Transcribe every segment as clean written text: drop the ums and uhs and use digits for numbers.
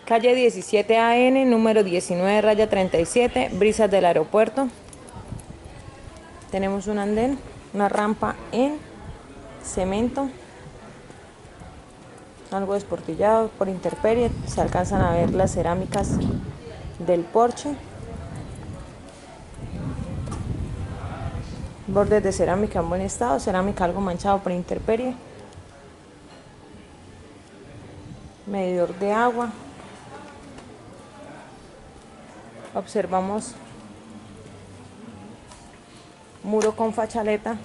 Calle 17 AN, número 19-37, Brisas del Aeropuerto. Tenemos un andén, una rampa en cemento, algo desportillado por intemperie. Se alcanzan a ver las cerámicas del porche. Bordes de cerámica en buen estado, cerámica algo manchado por intemperie. Medidor de agua. Observamos muro con fachaleta.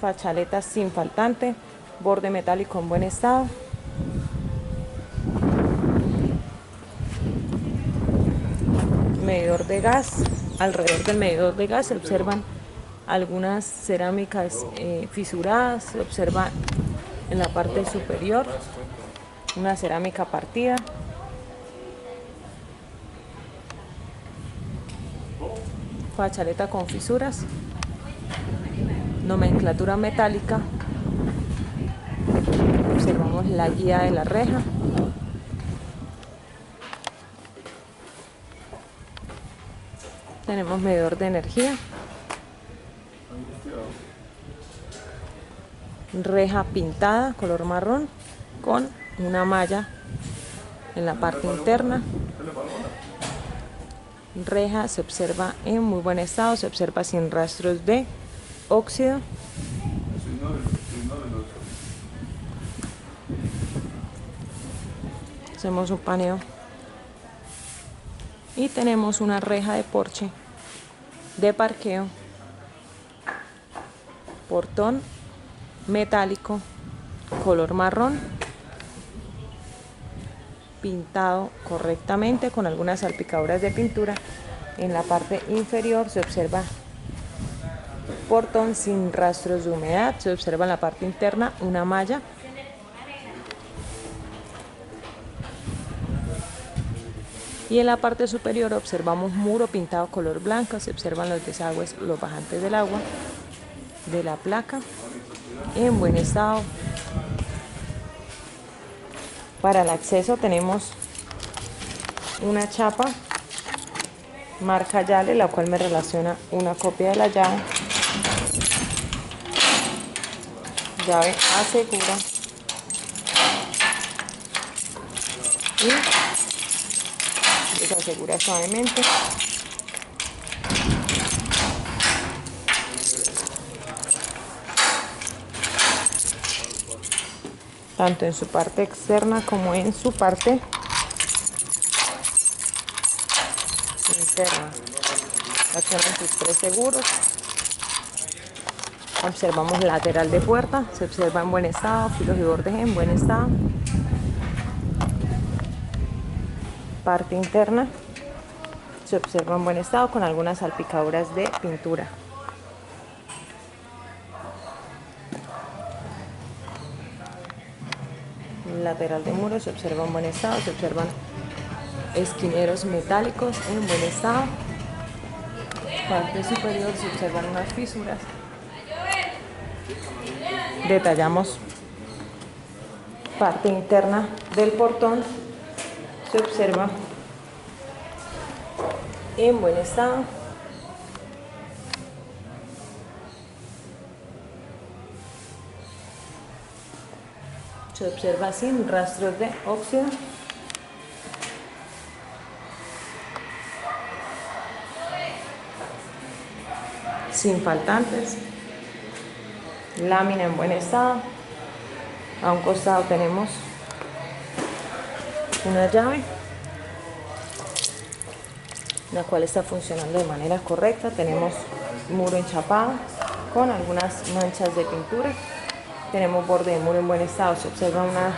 Fachaleta sin faltante. Borde metálico en buen estado. Medidor de gas. Alrededor del medidor de gas se observan algunas cerámicas fisuradas. Se observa en la parte superior una cerámica partida. Fachaleta con fisuras. Nomenclatura metálica. Observamos la guía de la reja. Tenemos medidor de energía. Reja pintada color marrón con una malla en la parte interna. Reja se observa en muy buen estado, se observa sin rastros de óxido. Hacemos un paneo y tenemos una reja de porche de parqueo, portón metálico color marrón, pintado correctamente con algunas salpicaduras de pintura. En la parte inferior se observa portón sin rastros de humedad. Se observa en la parte interna una malla. Y en la parte superior observamos muro pintado color blanco. Se observan los desagües, los bajantes del agua de la placa en buen estado. Para el acceso tenemos una chapa marca Yale, la cual me relaciona una copia de la llave. Llave asegura y desasegura suavemente. Tanto en su parte externa como en su parte interna. Accionan sus tres seguros. Observamos lateral de puerta, se observa en buen estado, filos y bordes en buen estado. Parte interna se observa en buen estado con algunas salpicaduras de pintura. Lateral de muro se observa en buen estado, se observan esquineros metálicos en buen estado. Parte superior se observan unas fisuras. Detallamos parte interna del portón, se observa en buen estado. Se observa sin rastros de óxido. Sin faltantes. Lámina en buen estado. A un costado tenemos una llave, la cual está funcionando de manera correcta. Tenemos muro enchapado con algunas manchas de pintura. Tenemos borde de muro en buen estado, se observa una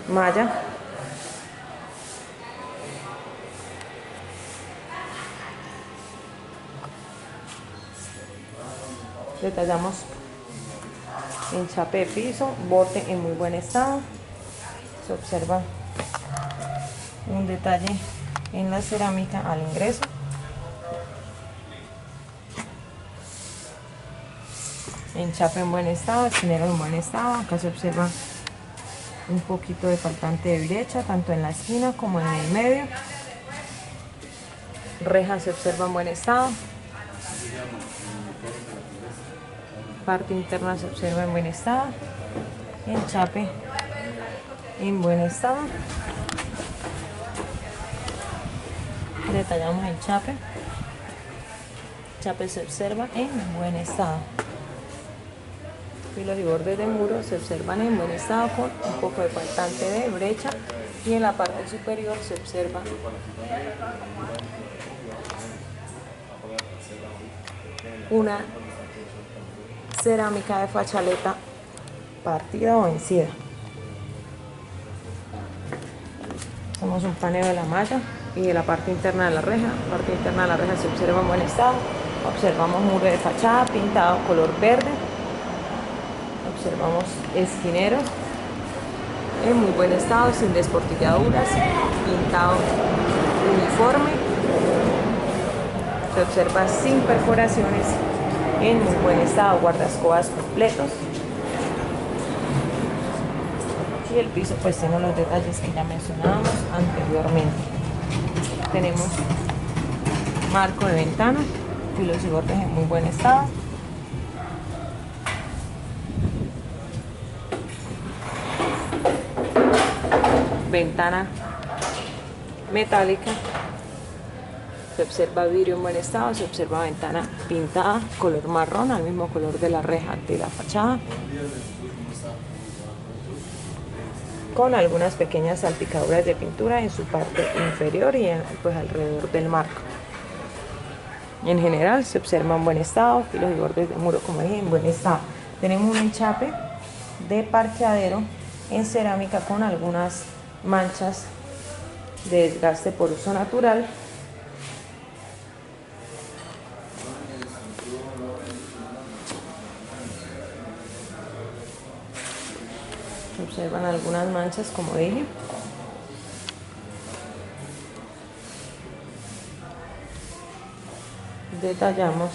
malla. Detallamos enchape de piso, borde en muy buen estado. Se observa un detalle en la cerámica al ingreso. Enchape en buen estado, esquinero en buen estado. Acá se observa un poquito de faltante de brecha, tanto en la esquina como en el medio. Reja se observa en buen estado. Parte interna se observa en buen estado. Enchape en buen estado. Detallamos el chape. Chape se observa en buen estado. Filos y bordes de muro se observan en buen estado con un poco de faltante de brecha, y en la parte superior se observa una cerámica de fachaleta partida o vencida. Hacemos un paneo de la malla y de la parte interna de la reja. La parte interna de la reja se observa en buen estado. Observamos muro de fachada pintado color verde. Observamos esquineros en muy buen estado, sin desportilladuras, pintado uniforme. Se observa sin perforaciones, en muy buen estado, guardascobas completos. Y el piso pues tiene los detalles que ya mencionábamos anteriormente. Tenemos marco de ventana, filos y bordes en muy buen estado. Ventana metálica, se observa vidrio en buen estado, se observa ventana pintada color marrón, al mismo color de la reja de la fachada, con algunas pequeñas salpicaduras de pintura en su parte inferior y pues alrededor del marco. En general se observa en buen estado, filos y bordes de muro, como dije, en buen estado. Tenemos un enchape de parqueadero en cerámica con algunas manchas de desgaste por uso natural. Se observan algunas manchas, como dije. Detallamos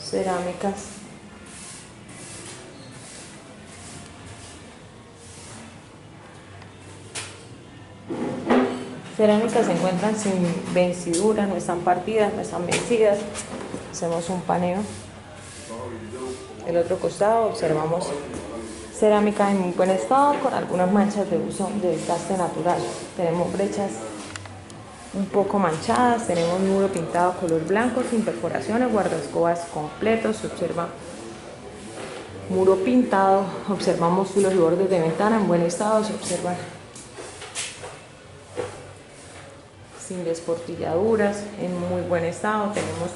cerámicas se encuentran sin venciduras, no están partidas, no están vencidas. Hacemos un paneo. El otro costado observamos cerámica en muy buen estado con algunas manchas de uso de desgaste natural. Tenemos brechas un poco manchadas, tenemos muro pintado color blanco sin perforaciones, guardascobas completos, se observa muro pintado, observamos filos y bordes de ventana en buen estado, se observan sin desportilladuras, en muy buen estado. Tenemos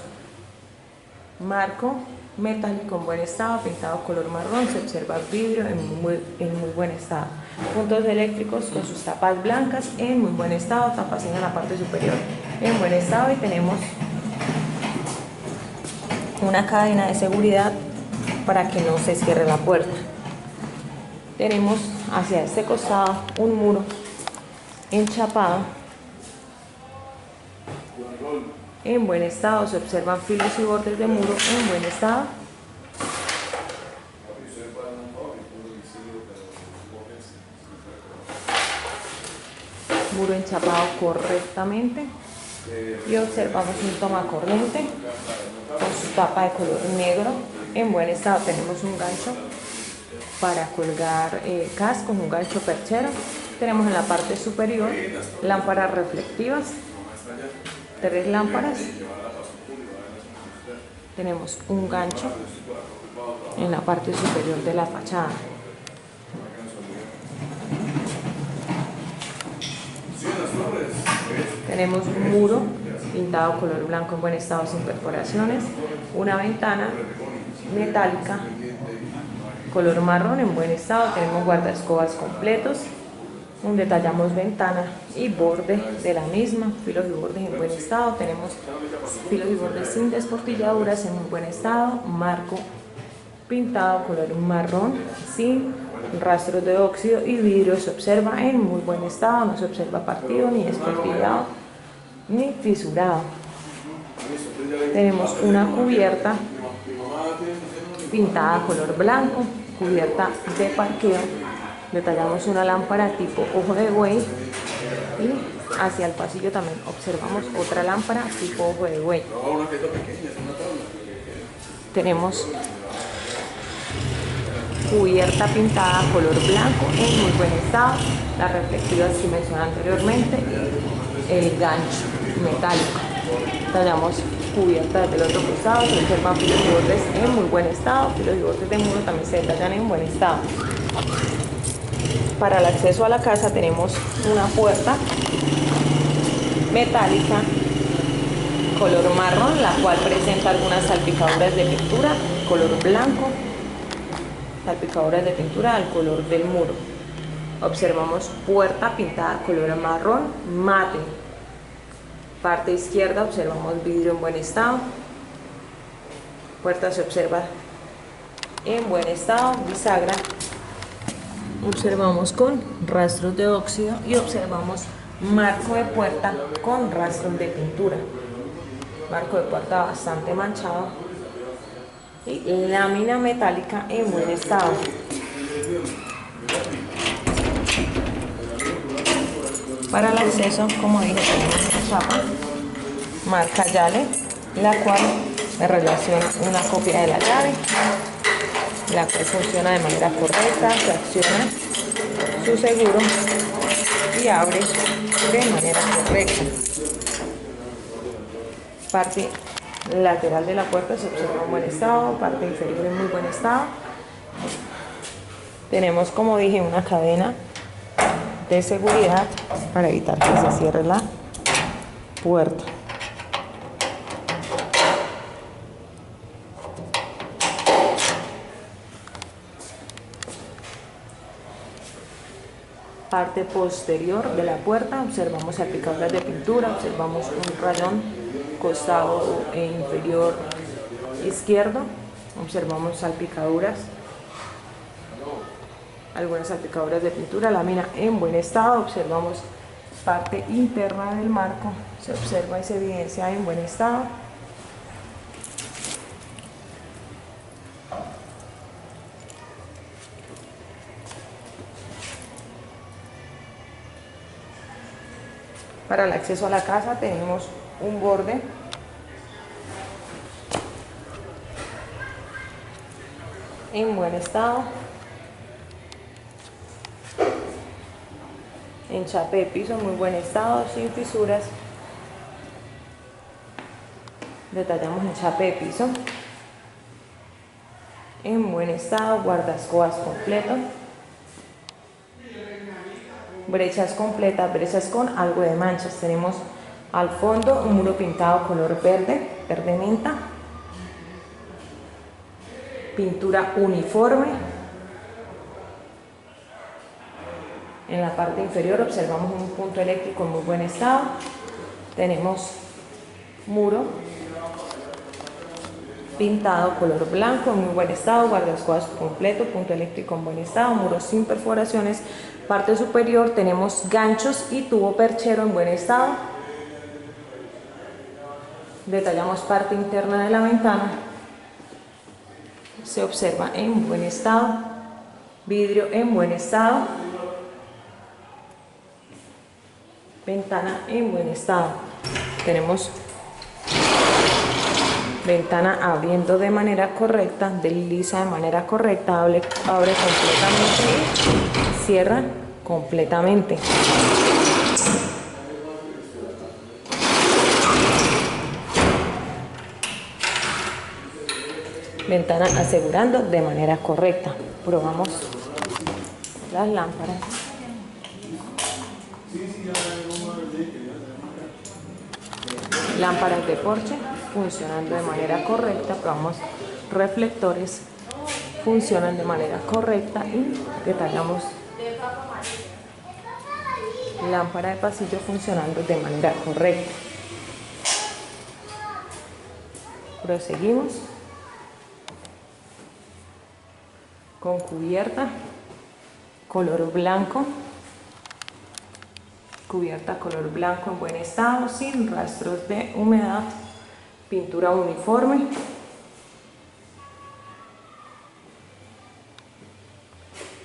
marco metálico en buen estado, pintado color marrón, se observa vidrio en muy buen estado. Puntos eléctricos con sus tapas blancas en muy buen estado, tapas en la parte superior en buen estado, y tenemos una cadena de seguridad para que no se cierre la puerta. Tenemos hacia este costado un muro enchapado en buen estado, se observan filos y bordes de muro en buen estado. Muro enchapado correctamente, y observamos un tomacorriente con su tapa de color negro en buen estado. Tenemos un gancho para colgar cascos, un gancho perchero. Tenemos en la parte superior lámparas reflectivas, 3 lámparas. Tenemos un gancho en la parte superior de la fachada. Tenemos un muro pintado color blanco en buen estado sin perforaciones, una ventana metálica color marrón en buen estado, tenemos guardaescobas completos, detallamos ventana y borde de la misma, filos y bordes en buen estado, tenemos filos y bordes sin desportilladuras en muy buen estado, marco pintado color marrón sin rastros de óxido, y vidrio se observa en muy buen estado, no se observa partido ni desportillado ni fisurado. Tenemos una cubierta pintada color blanco, cubierta de parqueo. Detallamos una lámpara tipo ojo de buey y hacia el pasillo también observamos otra lámpara tipo ojo de buey. Tenemos cubierta pintada color blanco en muy buen estado, las reflectivas que mencioné anteriormente, el gancho metálico. Tallamos cubierta desde el otro costado, se observan filos y bordes en muy buen estado, filos y bordes de muro también se detallan en buen estado. Para el acceso a la casa tenemos una puerta metálica color marrón, la cual presenta algunas salpicaduras de pintura color blanco, salpicaduras de pintura al color del muro. Observamos puerta pintada color marrón mate. Parte izquierda observamos vidrio en buen estado. Puerta se observa en buen estado. Bisagra observamos con rastros de óxido y observamos marco de puerta con rastros de pintura. Marco de puerta bastante manchado y lámina metálica en buen estado. Para el acceso, como dije, tenemos una chapa marca Yale, la cual me relaciona una copia de la llave, la cual funciona de manera correcta, se acciona su seguro y abre de manera correcta. Parte lateral de la puerta se observa en buen estado, parte inferior en muy buen estado. Tenemos, como dije, una cadena de seguridad para evitar que se cierre la puerta. Parte posterior de la puerta observamos salpicaduras de pintura, observamos un rayón costado inferior izquierdo, observamos salpicaduras, algunas salpicaduras de pintura, lámina en buen estado, observamos parte interna del marco, se observa y se evidencia en buen estado. Para el acceso a la casa tenemos un borde en buen estado, enchape de piso en muy buen estado, sin fisuras. Detallamos enchape de piso en buen estado, guardaescobas completo, brechas completas, brechas con algo de manchas. Tenemos al fondo un muro pintado color verde, verde menta, pintura uniforme. En la parte inferior observamos un punto eléctrico en muy buen estado. Tenemos muro pintado color blanco en muy buen estado, guardaescobas completo, punto eléctrico en buen estado, muro sin perforaciones. Parte superior tenemos ganchos y tubo perchero en buen estado. Detallamos parte interna de la ventana, se observa en buen estado, vidrio en buen estado, ventana en buen estado. Tenemos ventana abriendo de manera correcta, desliza de manera correcta, abre completamente y cierra completamente. Ventana asegurando de manera correcta. Probamos las lámparas. Lámparas de porche funcionando de manera correcta. Probamos reflectores, funcionan de manera correcta y detallamos lámpara de pasillo funcionando de manera correcta. Proseguimos con cubierta color blanco, cubierta color blanco en buen estado, sin rastros de humedad, pintura uniforme,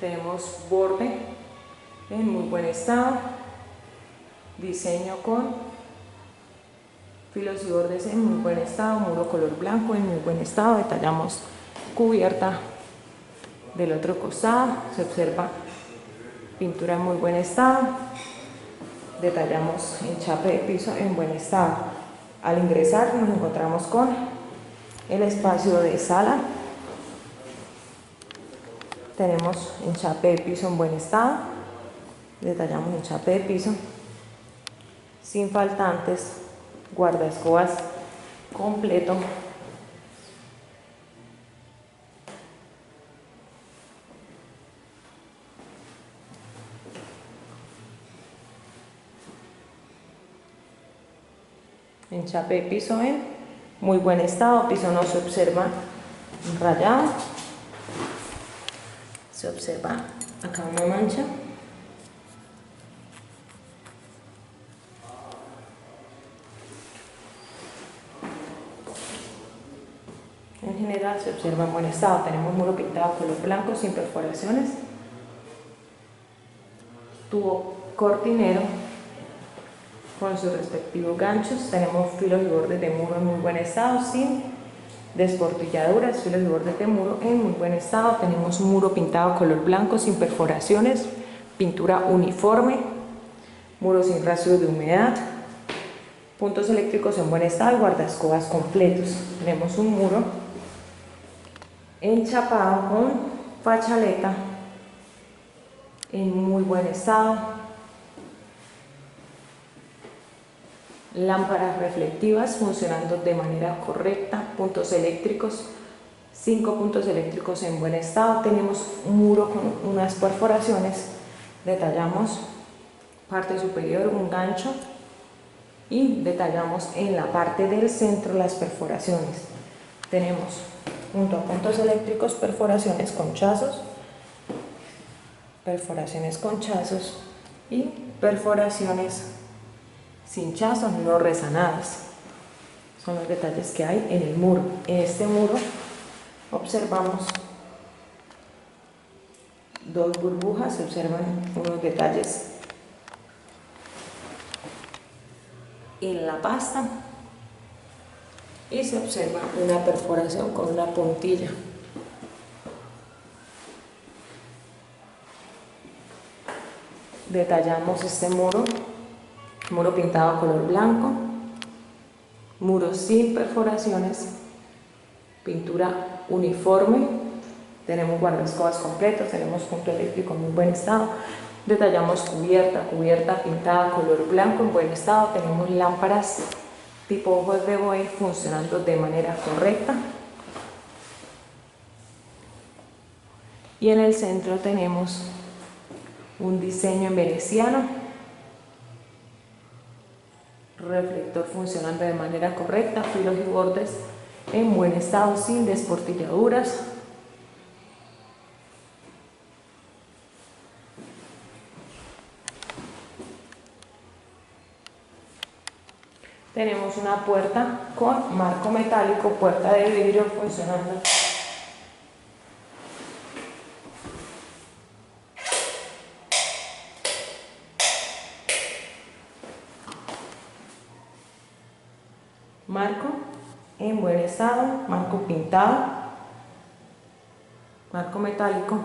Tenemos borde en muy buen estado, diseño con filos y bordes en muy buen estado, muro color blanco en muy buen estado. Detallamos cubierta del otro costado, se observa pintura en muy buen estado. Detallamos enchape de piso en buen estado. Al ingresar nos encontramos con el espacio de sala. Tenemos enchape de piso en buen estado. Detallamos enchape de piso sin faltantes, guardaescobas completo. Enchape de piso en muy buen estado, piso no se observa rayado, se observa acá una mancha. En general se observa en buen estado. Tenemos muro pintado color blanco sin perforaciones, tubo cortinero con sus respectivos ganchos. Tenemos filos y bordes de muro en muy buen estado sin desportilladuras, filos y bordes de muro en muy buen estado. Tenemos muro pintado color blanco sin perforaciones, pintura uniforme, muro sin rastros de humedad, puntos eléctricos en buen estado, guardaescobas completos. Tenemos un muro enchapado con fachaleta en muy buen estado, lámparas reflectivas funcionando de manera correcta, puntos eléctricos, 5 puntos eléctricos en buen estado. Tenemos un muro con unas perforaciones, detallamos parte superior un gancho y detallamos en la parte del centro las perforaciones. Tenemos junto a puntos eléctricos perforaciones con chazos y perforaciones sin chazos no resanadas. Son los detalles que hay en el muro. En este muro observamos dos burbujas, se observan unos detalles en la pasta y se observa una perforación con una puntilla. Detallamos este muro pintado color blanco, muro sin perforaciones, pintura uniforme. Tenemos guardaescobas completos, tenemos punto eléctrico en muy buen estado. Detallamos cubierta pintada color blanco en buen estado. Tenemos lámparas tipo ojos de buey funcionando de manera correcta. Y en el centro tenemos un diseño en veneciano, reflector funcionando de manera correcta, filos y bordes en buen estado sin desportilladuras. Tenemos una puerta con marco metálico, puerta de vidrio funcionando marco en buen estado, marco pintado, marco metálico,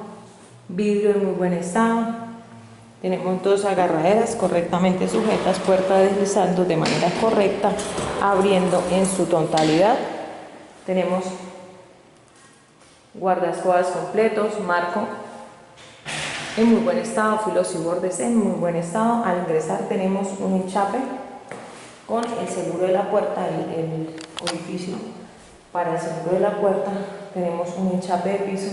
vidrio en muy buen estado. Tenemos dos agarraderas correctamente sujetas, puerta deslizando de manera correcta, abriendo en su totalidad. Tenemos guardaescobas completos, marco en muy buen estado, filos y bordes en muy buen estado. Al ingresar tenemos un enchape con el seguro de la puerta, el orificio para el seguro de la puerta. Tenemos un enchape de piso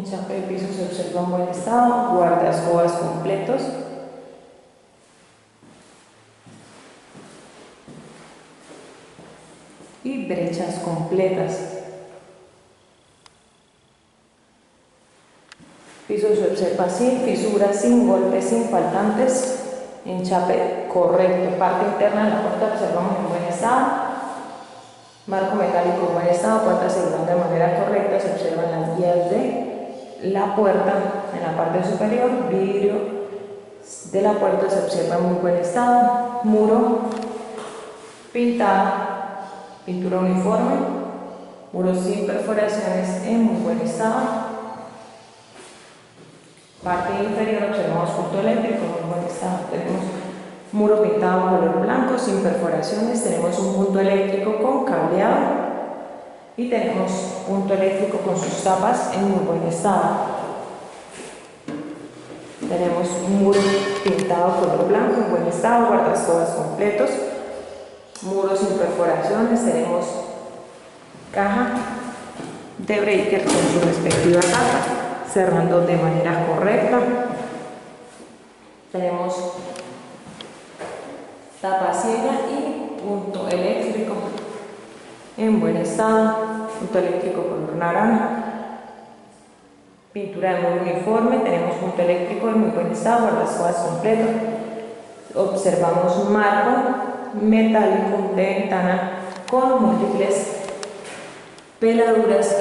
Enchape de piso se observa en buen estado, guardaescobas completos. Y brechas completas. Piso se observa sin fisuras, sin golpes, sin faltantes. Enchape correcto. Parte interna de la puerta observamos en buen estado. Marco metálico en buen estado. Puerta asegurada de manera correcta. Se observan las guías de la puerta en la parte superior. Vidrio de la puerta se observa en muy buen estado. Muro pintado, pintura uniforme. Muro sin perforaciones en muy buen estado. Parte inferior observamos punto eléctrico en muy buen estado. Tenemos muro pintado color blanco sin perforaciones. Tenemos un punto eléctrico con cableado y tenemos punto eléctrico con sus tapas en muy buen estado. Tenemos un muro pintado color blanco en buen estado, guardaescobas completos, muro sin perforaciones. Tenemos caja de breaker con su respectiva tapa, cerrando de manera correcta. Tenemos tapa ciega y punto eléctrico en buen estado, punto eléctrico color naranja, pintura de muro uniforme. Tenemos punto eléctrico en muy buen estado, guardaescobas completo. Observamos marco metálico de ventana con múltiples peladuras.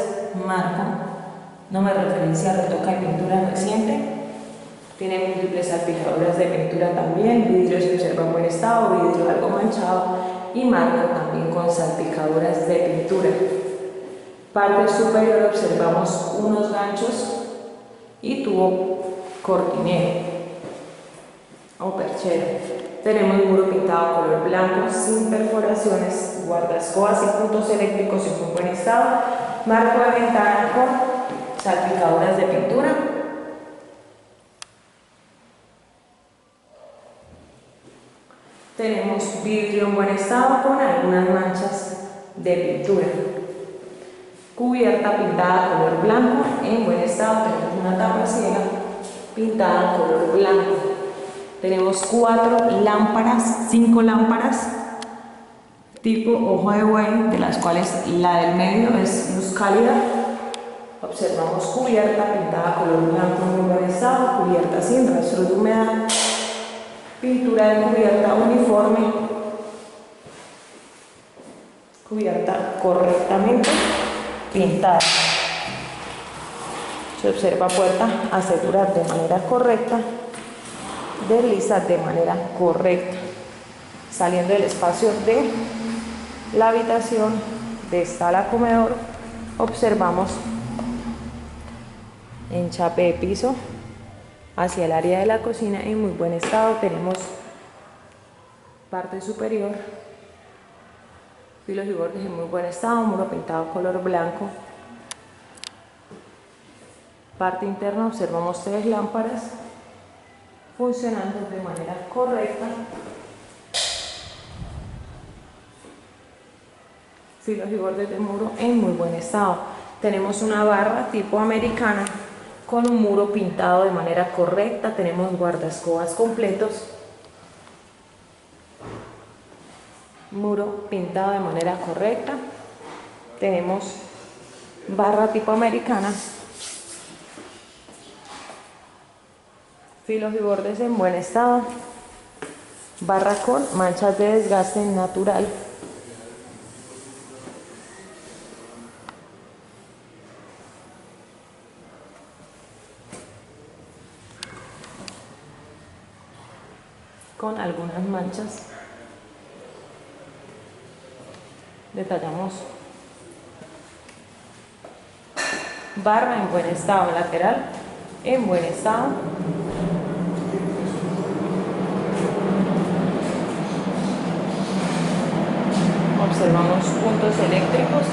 Marco, no me referencia a retoca y pintura reciente. Tiene múltiples salpicaduras de pintura también. Vidrio se observa en buen estado, vidrio algo manchado y marco también con salpicaduras de pintura. Parte superior observamos unos ganchos y tubo cortinero o perchero. Tenemos muro pintado color blanco sin perforaciones, guardaescobas y puntos eléctricos en muy buen estado. Marco de ventana con salpicaduras de pintura. Tenemos vidrio en buen estado con algunas manchas de pintura. Cubierta pintada color blanco en buen estado. Tenemos una tapa ciega pintada color blanco. Tenemos 4 lámparas, 5 lámparas tipo ojo de buey, de las cuales la del medio es luz cálida. Observamos cubierta pintada color blanco en muy buen estado, cubierta sin rastros de humedad, pintura de cubierta uniforme, cubierta correctamente pintada. Se observa puerta asegurada de manera correcta, desliza de manera correcta. Saliendo del espacio de la habitación de sala comedor, observamos enchape de piso hacia el área de la cocina en muy buen estado. Tenemos parte superior, filos y bordes en muy buen estado, muro pintado color blanco. Parte interna observamos 3 lámparas funcionando de manera correcta. Filos y bordes de muro en muy buen estado. Tenemos una barra tipo americana con un muro pintado de manera correcta. Tenemos guardaescobas completos. Muro pintado de manera correcta. Tenemos barra tipo americana. Filos y bordes en buen estado. Barra con manchas de desgaste natural. Con algunas manchas. Detallamos barra en buen estado, lateral en buen estado. Observamos puntos eléctricos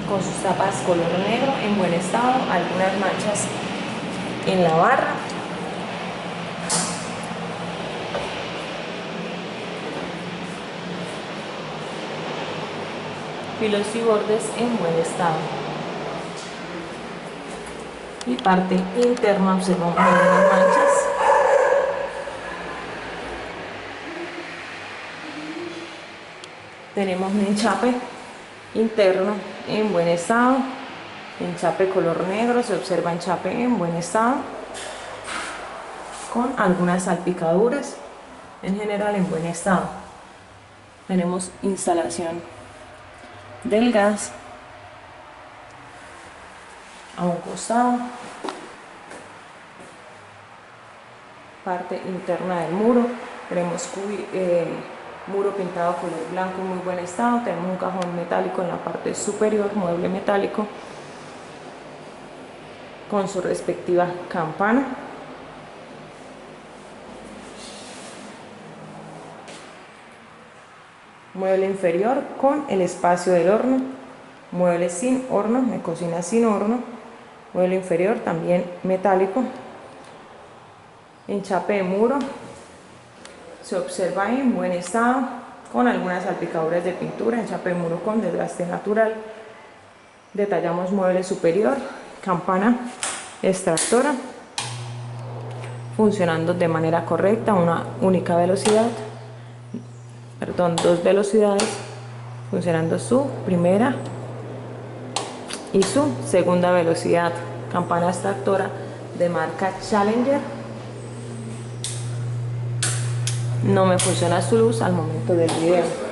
con sus tapas color negro en buen estado, algunas manchas en la barra. Filos y bordes en buen estado. y parte interna observamos algunas manchas. Tenemos un enchape interno en buen estado, enchape color negro, se observa enchape en buen estado, con algunas salpicaduras, en general en buen estado. Tenemos instalación del gas a un costado, parte interna del muro, tenemos muro pintado color blanco en muy buen estado, tenemos un cajón metálico en la parte superior, mueble metálico con su respectiva campana. Mueble inferior con el espacio del horno, mueble sin horno, de cocina sin horno, mueble inferior también metálico, enchape de muro, se observa en buen estado, con algunas salpicaduras de pintura, enchape de muro con desgaste natural. Detallamos mueble superior, campana extractora, funcionando de manera correcta, una única velocidad, dos velocidades, funcionando su primera y su segunda velocidad. Campana extractora de marca Challenger. No me funciona su luz al momento del video.